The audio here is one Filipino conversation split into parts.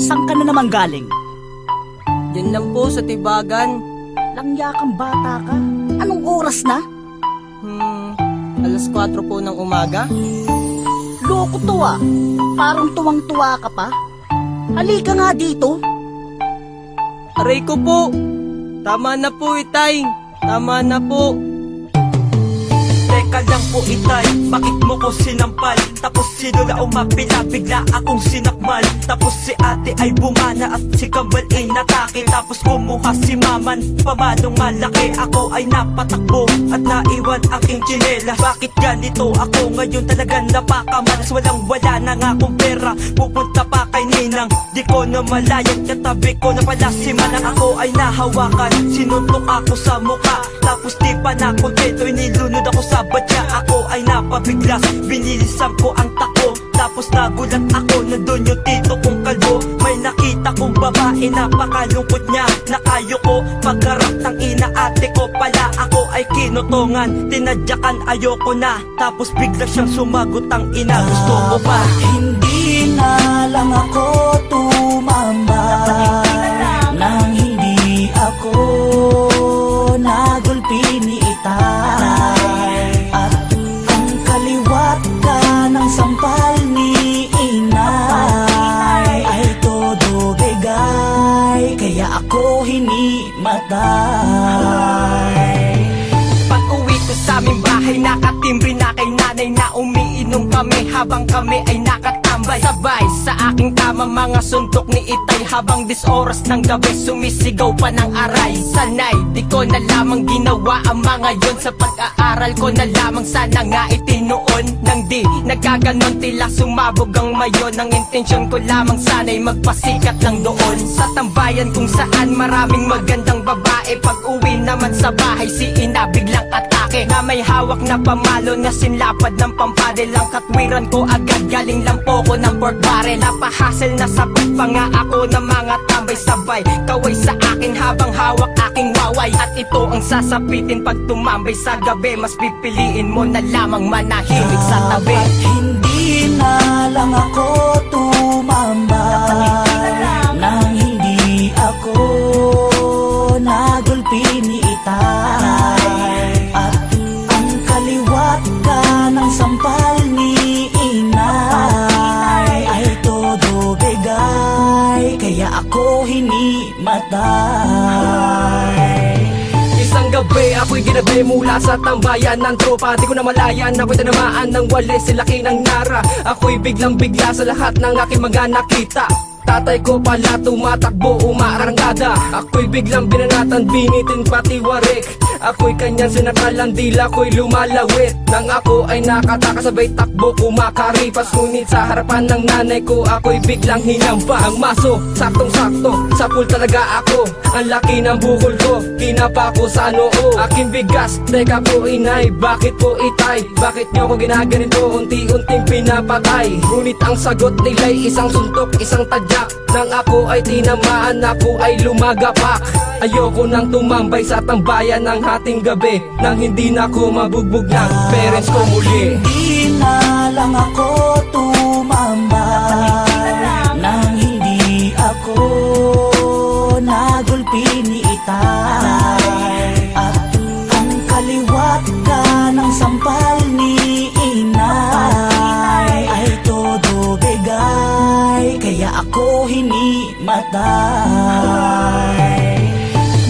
Saan ka na naman galing? Diyan lang po sa Tibagan. Langya kang bata ka. Anong oras na? Alas 4 po ng umaga. Loko to ah. Parang tuwang-tuwa ka pa. Halika nga dito. Aray ko po. Tama na po, Itay. Tama na po. Teka lang po, Itay, bakit mo ko sinampal? Tapos sino na umapila, bigla akong sinakmal. Tapos si ate ay bumana at si Kambal ay natake. Tapos kumuha si Maman, pamanong malaki. Ako ay napatakbo at naiwan aking tsinela. Bakit ganito ako ngayon talagang napakamalas? Walang-wala na nga akong pera, pupunta pa kay Ninang. Di ko na malayag, katabi ko na pala si Manang. Ako ay nahawakan, sinuntok ako sa muka. Tapos di pa na kontento, inilunod ako sa batya. Ako ay napabiglas, binilisan ko ang tako. Tapos nagulat ako, nandun yung tito kong kalbo. May nakita kong babae, napakalungkot niya. Nakayoko, pagkarap ng ina ate ko pala. Ako ay kinutungan, tinadyakan ayoko na. Tapos bigla siyang sumagot ang ina, gusto ko pa. Hindi na lang ako tumambay nang hindi ako nagulpi ni Itay. At ang kaliwat ka ng sampal ni Inay ay todo bigay, kaya ako hinimatay. Pag uwi ko sa aming bahay, nakatimbre na kay nanay na umiinom kami habang kami ay nakatambay. Sabay sa aking kama mga suntok ni Itay habang 10 oras ng gabi sumisigaw pa ng aray. Sanay, di ko na lamang ginawa ang mga yon. Sa pag-aaral ko na lamang sana nga itinuon. Nang di nagkaganon tila sumabog ang mayon. Ang intensyon ko lamang sana'y magpasikat lang doon sa tambayan kung saan maraming magandang babae. Pag uwi naman sa bahay si ina biglang atake na may hawak na pamalo na sinlapad ng pampadel. Ang katwiran ko agad galing lang po ko ng pork barrel. Napahasel na sabit pa nga ako ng mga tambay sabay kaway sa akin habang hawak aking waway. At ito ang sasapitin pag tumambay sa gabi, mas pipiliin mo na lamang manahimik sa tabi. Hindi na lang ako tumambay nang hindi ako nagulpi ni Itay. At ang kaliwat ka ng sampal ni Inay ay todo bigay, kaya ako hinimatay. Isang gabi ako'y ginabi mula sa tambayan ng tropa. Di ko na malayan, ako'y tinamaan ng walis, silaki ng nara. Ako'y biglang bigla sa lahat ng aking mga nakita. Tatay ko pala tumatakbo, umaarangkada. Ako'y biglang binanatan, binitin pati warik. Ako'y kanyang sinakalang dila ko'y lumalawit. Nang ako ay nakatakasabay takbo, kumakaripas. Ngunit sa harapan ng nanay ko ako'y biglang hinampa. Ang maso, saktong-sakto, sa pool talaga ako. Ang laki ng bukol ko, kinapa ko sa noo. Aking bigas, teka po inay, bakit po Itay? Bakit nyo ko ginaganito, unti-unting pinapatay? Ngunit ang sagot nila'y isang suntok, isang tadyak. Nang ako ay tinamaan, ako ay lumagapak. Ayoko nang tumambay sa tambayan ng hating gabi, nang hindi na ako mabugbog ng parents ko muli. Hindi na lang ako tumambay nang hindi ako nagulpi ni Itay. At ang kaliwat ka ng sampal ni Inay ay todo bigay, kaya ako hinimatay.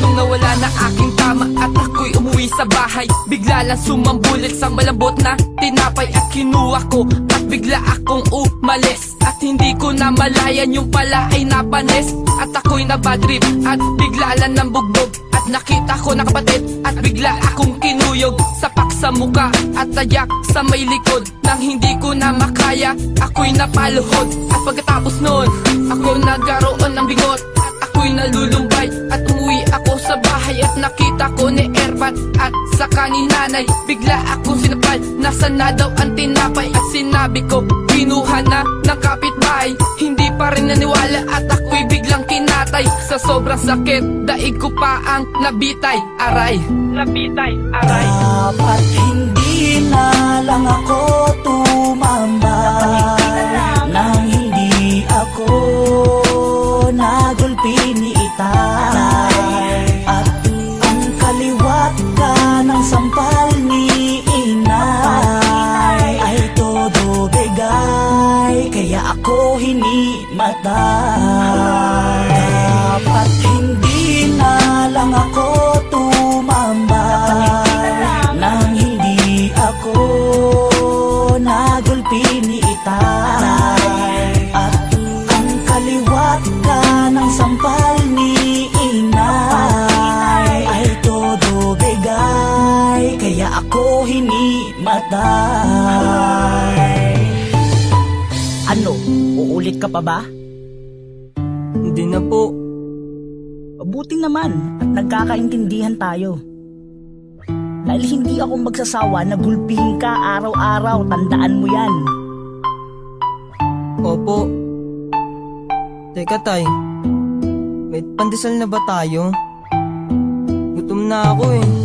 Nung nawala na aking tama at ako'y umuwi sa bahay, bigla lang sumambulit sa malambot na tinapay at kinuha ko. At bigla akong umalis at hindi ko na malayan yung pala ay napanis. At ako'y nabadrip at bigla lang ng bugbog. At nakita ko na kapatid at bigla akong kinuyog. Sapak sa muka at tayak sa may likod. Nang hindi ko na makaya, ako'y napaluhod. At pagkatapos nun, ako nagkaroon ng bingot. At ako'y nalulumbay at umuwi ako sa bahay. At nakita ko ni Erbat at saka ni nanay. Bigla akong sinapal, nasa na daw ang tinapay. At sinabi ko, kinuha na ng kapitbahay. Hindi pa rin naniwala at ako'y biglang kinatay. Sa sobrang sakit, daig ko pa ang nabitay. Aray, nabitay, aray. Dapat hindi na lang ako tumambay nang hindi ako piniitay at ang kaliwat ka ng sampal ni inay ay todo bigay, kaya ako hinimatay. Ano, uulit ka pa ba? Hindi na po. Mabuti naman at nagkakaintindihan tayo. Dahil hindi ako magsasawa na gulpihin ka araw-araw, tandaan mo yan. Opo. Teka tay, may pandesal na ba tayo? Gutom na ako eh.